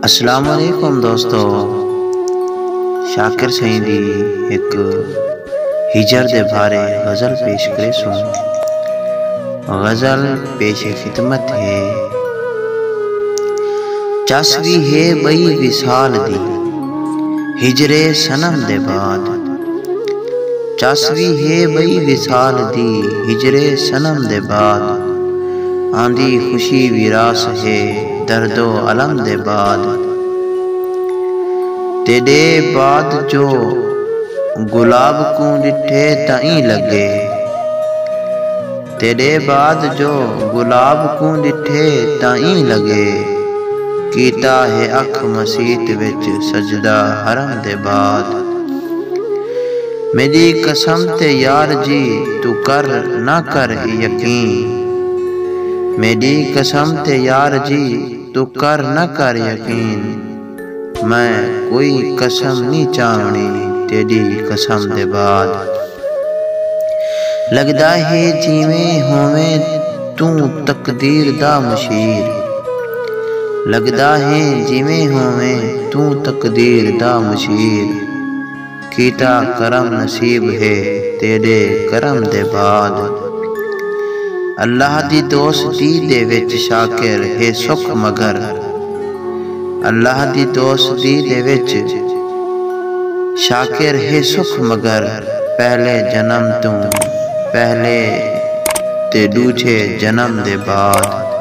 अस्सलाम वालेकुम दोस्तों। शाकिर साईं दी एक हिजर दे बारे गज़ल पेश करे सूं। गज़ल पेश खिदमत है। चसवी है बई विसाल दी हिजरे सनम दे बाद। चसवी है बई विसाल दी हिजरे सनम दे बाद। आंधी खुशी विरास है दर्दो अलम दे बाद। तेरे बाद जो गुलाब को डिठे ताई लगे। तेरे बाद जो गुलाब को डिठे ताई लगे। कीता है अख मसीत विच सजदा हरम दे बाद। मेरी कसम ते यार जी तू कर ना कर यकीन। मेरी कसम ते यार जी तू कर न कर यकीन। मैं कोई कसम नहीं चाहनी तेरी कसम दे बाद। लगदा है जिवें होवें तू तकदीर दा मुशीर। लगदा है जिवें होवें तू तकदीर दा मुशीर। कीता करम नसीब है तेरे करम दे बाद। अल्लाह दी दोस्ती दे विच शाकिर है सुख मगर। अल्लाह दी दोस्ती दे विच शाकिर है सुख मगर। पहले जन्म तू पहले ते दूजे जन्म दे बाद।